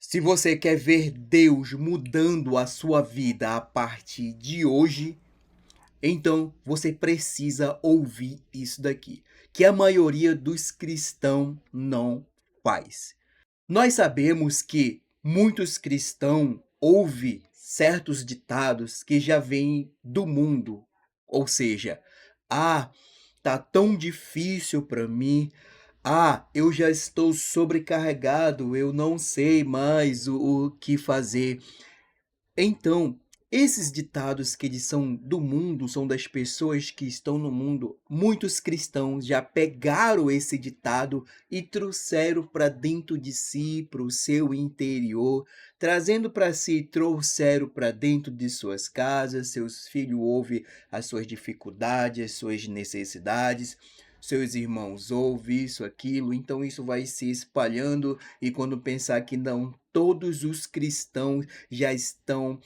Se você quer ver Deus mudando a sua vida a partir de hoje, então você precisa ouvir isso daqui, que a maioria dos cristãos não faz. Nós sabemos que muitos cristãos ouvem certos ditados que já vêm do mundo, ou seja, ah, tá tão difícil para mim. Ah, eu já estou sobrecarregado, eu não sei mais o que fazer. Então, esses ditados que eles são do mundo, são das pessoas que estão no mundo, muitos cristãos já pegaram esse ditado e trouxeram para dentro de si, para o seu interior, trazendo para si, trouxeram para dentro de suas casas, seus filhos ouvem as suas dificuldades, as suas necessidades, seus irmãos ouvem isso, aquilo, então isso vai se espalhando e quando pensar que não todos os cristãos já estão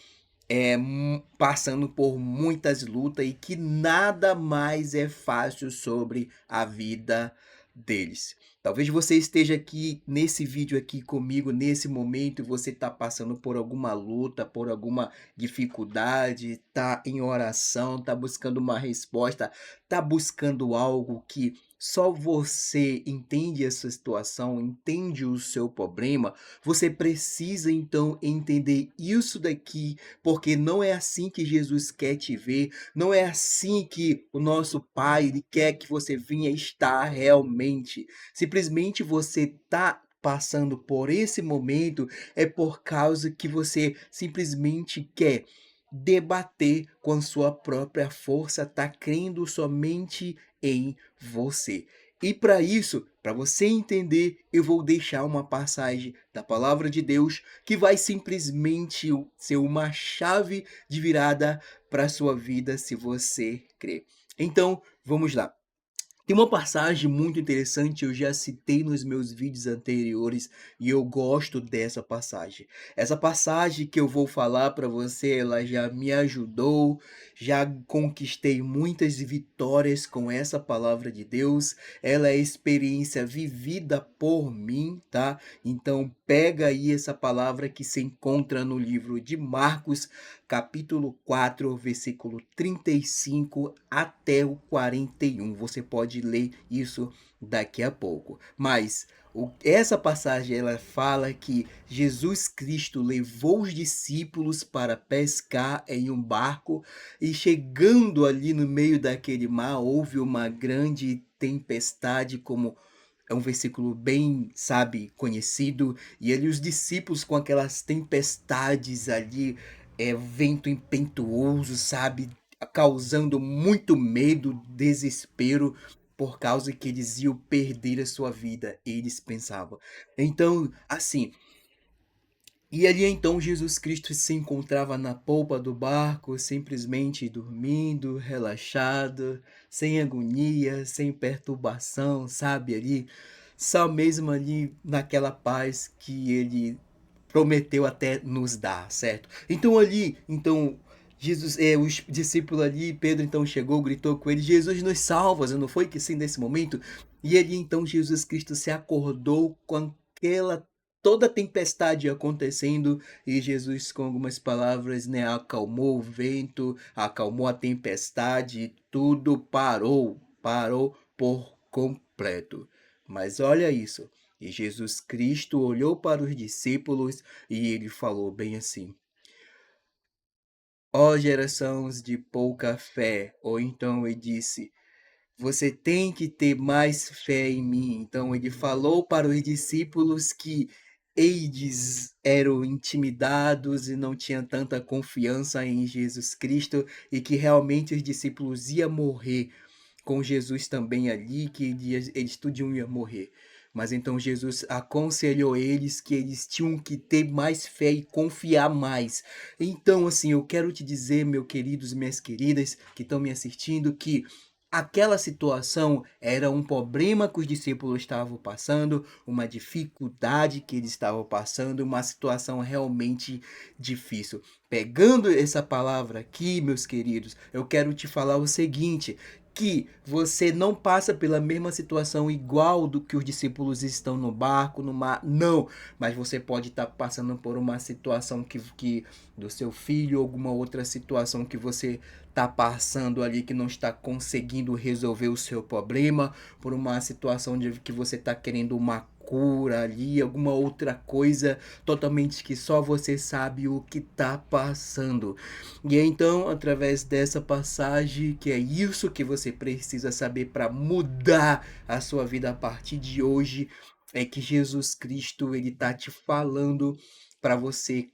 passando por muitas lutas e que nada mais é fácil sobre a vida deles. Talvez você esteja aqui nesse vídeo aqui comigo nesse momento e você está passando por alguma luta, por alguma dificuldade, está em oração, está buscando uma resposta, está buscando algo que só você entende essa situação, entende o seu problema. Você precisa então entender isso daqui porque não é assim que Jesus quer te ver, não é assim que o nosso Pai ele quer que você venha estar realmente. Simplesmente você está passando por esse momento é por causa que você simplesmente quer debater com a sua própria força, tá crendo somente em você. E para isso, para você entender, eu vou deixar uma passagem da palavra de Deus que vai simplesmente ser uma chave de virada para a sua vida se você crer. Então, vamos lá. Tem uma passagem muito interessante, eu já citei nos meus vídeos anteriores e eu gosto dessa passagem. Essa passagem que eu vou falar para você, ela já me ajudou, já conquistei muitas vitórias com essa palavra de Deus. Ela é experiência vivida por mim, tá? Então pega aí essa palavra que se encontra no livro de Marcos, capítulo 4, versículo 35 até o 41. Você pode ler isso daqui a pouco. Mas essa passagem ela fala que Jesus Cristo levou os discípulos para pescar em um barco e chegando ali no meio daquele mar houve uma grande tempestade, como é um versículo bem, sabe, conhecido, e ali os discípulos com aquelas tempestades ali, vento impetuoso, sabe, causando muito medo, desespero, por causa que eles iam perder a sua vida, eles pensavam. Então, assim, e ali então Jesus Cristo se encontrava na polpa do barco, simplesmente dormindo, relaxado, sem agonia, sem perturbação, sabe, ali, só mesmo ali naquela paz que ele prometeu até nos dar, certo? Então ali, então Jesus, os discípulos ali, Pedro então chegou, gritou com ele, Jesus nos salvas, não foi que sim nesse momento? E ali então Jesus Cristo se acordou com aquela toda a tempestade acontecendo e Jesus com algumas palavras, né, acalmou o vento, acalmou a tempestade, tudo parou, parou por completo. Mas olha isso, e Jesus Cristo olhou para os discípulos e ele falou bem assim: Ó gerações de pouca fé, ou então ele disse: você tem que ter mais fé em mim. Então ele falou para os discípulos que eles eram intimidados e não tinham tanta confiança em Jesus Cristo e que realmente os discípulos iam morrer com Jesus também ali, que eles tudo iam morrer. Mas então Jesus aconselhou eles que eles tinham que ter mais fé e confiar mais. Então, assim, eu quero te dizer, meus queridos e minhas queridas que estão me assistindo, que aquela situação era um problema que os discípulos estavam passando, uma dificuldade que eles estavam passando, uma situação realmente difícil. Pegando essa palavra aqui, meus queridos, eu quero te falar o seguinte, que você não passa pela mesma situação igual do que os discípulos estão no barco, no mar, não, mas você pode estar passando por uma situação que do seu filho, alguma outra situação que você está passando ali que não está conseguindo resolver o seu problema, por uma situação de que você está querendo uma cura ali, alguma outra coisa totalmente que só você sabe o que está passando. E então, através dessa passagem, que é isso que você precisa saber para mudar a sua vida a partir de hoje, é que Jesus Cristo ele tá te falando para você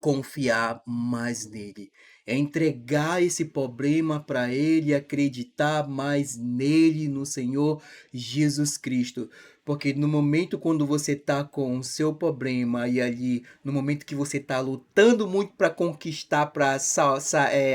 confiar mais nele. É entregar esse problema para ele, acreditar mais nele, no Senhor Jesus Cristo. Porque no momento quando você tá com o seu problema e ali, no momento que você tá lutando muito para conquistar, para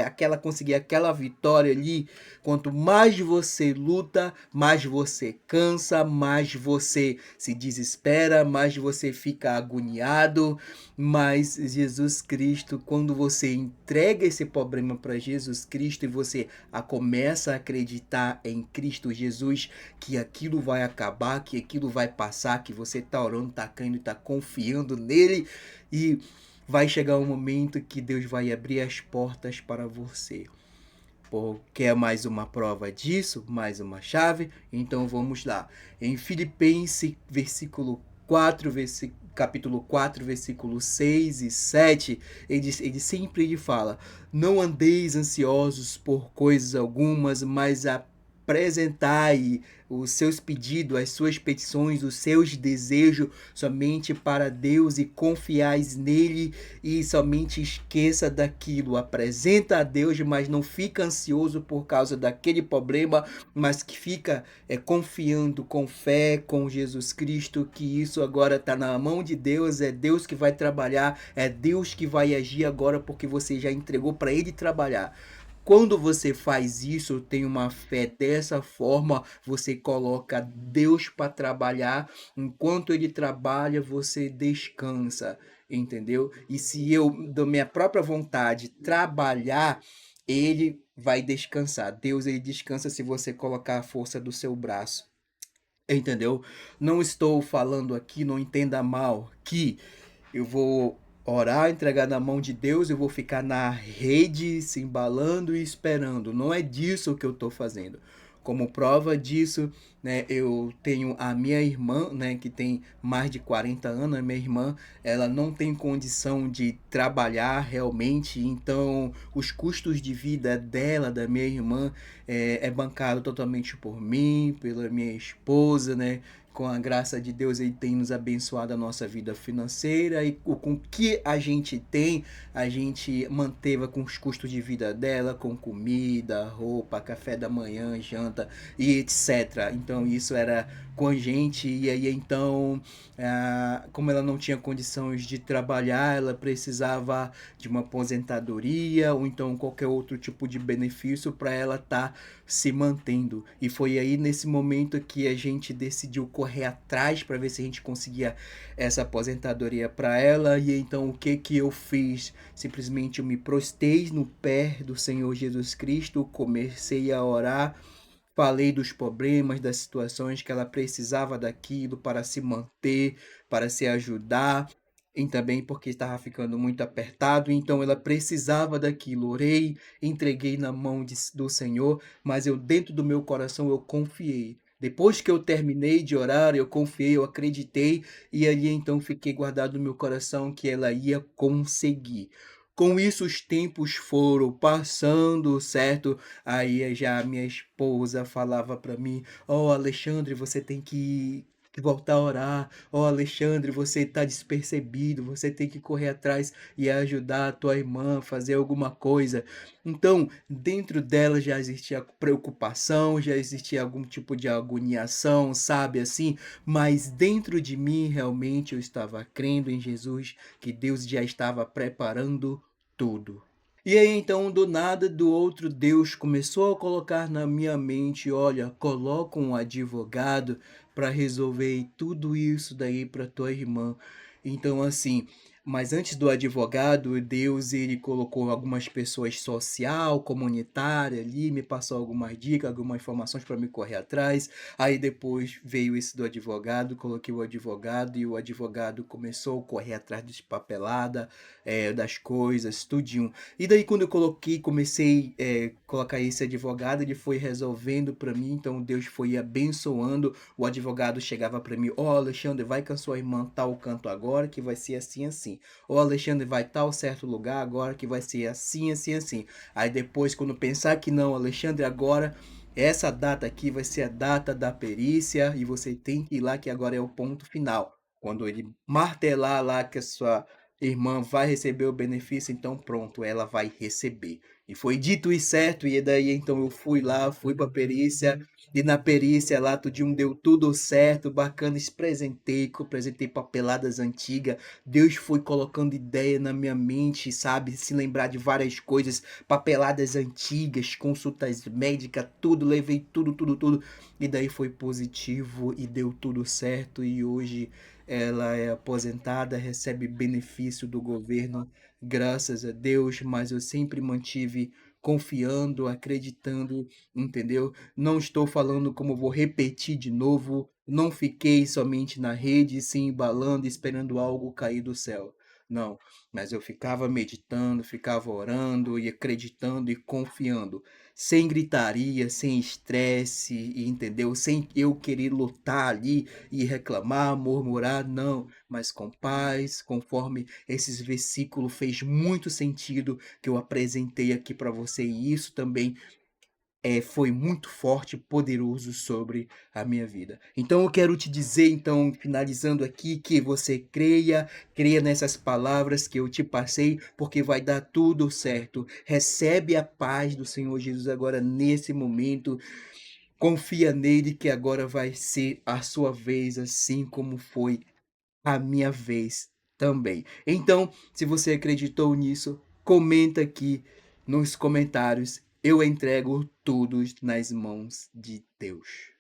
aquela conseguir aquela vitória ali, quanto mais você luta, mais você cansa, mais você se desespera, mais você fica agoniado, mas Jesus Cristo, quando você entrega esse problema para Jesus Cristo e você começa a acreditar em Cristo Jesus, que aquilo vai acabar, que aquilo vai passar, que você está orando, está crendo, está confiando nele, e vai chegar um momento que Deus vai abrir as portas para você. Quer mais uma prova disso? Mais uma chave? Então vamos lá. Em Filipenses, capítulo 4, versículo 6 e 7, ele sempre fala: não andeis ansiosos por coisas algumas, mas apresentai os seus pedidos, as suas petições, os seus desejos somente para Deus e confiais nele, e somente esqueça daquilo. Apresenta a Deus, mas não fica ansioso por causa daquele problema, mas que fica confiando com fé, com Jesus Cristo, que isso agora está na mão de Deus, é Deus que vai trabalhar, é Deus que vai agir agora, porque você já entregou para ele trabalhar. Quando você faz isso, tem uma fé dessa forma, você coloca Deus para trabalhar, enquanto ele trabalha, você descansa, entendeu? E se eu, da minha própria vontade, trabalhar, ele vai descansar. Deus, ele descansa se você colocar a força do seu braço. Entendeu? Não estou falando aqui, não entenda mal, que eu vou orar, entregar na mão de Deus, eu vou ficar na rede se embalando e esperando. Não é disso que eu estou fazendo. Como prova disso, né, eu tenho a minha irmã, né, que tem mais de 40 anos. A minha irmã, ela não tem condição de trabalhar realmente, então os custos de vida dela, da minha irmã, é bancado totalmente por mim, pela minha esposa, né? Com a graça de Deus, ele tem nos abençoado a nossa vida financeira, e com o que a gente tem, a gente manteve com os custos de vida dela, com comida, roupa, café da manhã, janta e etc. Então isso era com a gente, e aí então, como ela não tinha condições de trabalhar, ela precisava de uma aposentadoria ou então qualquer outro tipo de benefício para ela estar se mantendo. E foi aí nesse momento que a gente decidiu correr atrás para ver se a gente conseguia essa aposentadoria para ela. E então o que que eu fiz? Simplesmente eu me prostei no pé do Senhor Jesus Cristo, comecei a orar, falei dos problemas, das situações que ela precisava daquilo para se manter, para se ajudar, e também porque estava ficando muito apertado, então ela precisava daquilo. Orei, entreguei na mão do Senhor, mas eu dentro do meu coração eu confiei. Depois que eu terminei de orar, eu confiei, eu acreditei, e ali então fiquei guardado no meu coração que ela ia conseguir. Com isso, os tempos foram passando, certo? Aí já a minha esposa falava para mim: ó, Alexandre, você tem que voltar a orar. Ó, Alexandre, você tá despercebido, você tem que correr atrás e ajudar a tua irmã a fazer alguma coisa. Então, dentro dela já existia preocupação, já existia algum tipo de agoniação, sabe assim? Mas dentro de mim, realmente, eu estava crendo em Jesus, que Deus já estava preparando tudo. E aí então, do nada, do outro, Deus começou a colocar na minha mente: olha, coloca um advogado para resolver tudo isso daí para tua irmã. Então, assim, Mas antes do advogado, Deus ele colocou algumas pessoas social, comunitária ali, me passou algumas dicas, algumas informações para me correr atrás. Aí depois veio esse do advogado, coloquei o advogado e o advogado começou a correr atrás de papelada, das coisas, tudinho. E daí quando eu coloquei, comecei, colocar esse advogado, ele foi resolvendo para mim, então Deus foi abençoando. O advogado chegava para mim: "Ó, Alexandre, vai com a sua irmã tal canto agora, que vai ser assim, assim. Ó, Alexandre, vai tal certo lugar agora, que vai ser assim, assim, assim". Aí depois, quando pensar que não, Alexandre, agora essa data aqui vai ser a data da perícia e você tem que ir lá, que agora é o ponto final. Quando ele martelar lá que a sua irmã vai receber o benefício, então pronto, ela vai receber. E foi dito e certo, e daí então eu fui lá, fui para a perícia, e na perícia lá tudinho deu tudo certo, bacana, apresentei papeladas antigas, Deus foi colocando ideia na minha mente, sabe, se lembrar de várias coisas, papeladas antigas, consultas médicas, tudo, levei tudo, tudo, tudo, e daí foi positivo e deu tudo certo, e hoje ela é aposentada, recebe benefício do governo, graças a Deus, mas eu sempre mantive confiando, acreditando, entendeu? Não estou falando como vou repetir de novo, não fiquei somente na rede, se embalando, esperando algo cair do céu. Não, mas eu ficava meditando, ficava orando e acreditando e confiando, sem gritaria, sem estresse, entendeu? Sem eu querer lutar ali e reclamar, murmurar, não, mas com paz, conforme esses versículos fez muito sentido que eu apresentei aqui para você, e isso também foi muito forte e poderoso sobre a minha vida. Então eu quero te dizer, então, finalizando aqui, que você creia, creia nessas palavras que eu te passei, porque vai dar tudo certo. Recebe a paz do Senhor Jesus agora nesse momento. Confia nele que agora vai ser a sua vez, assim como foi a minha vez também. Então, se você acreditou nisso, comenta aqui nos comentários. Eu entrego tudo nas mãos de Deus.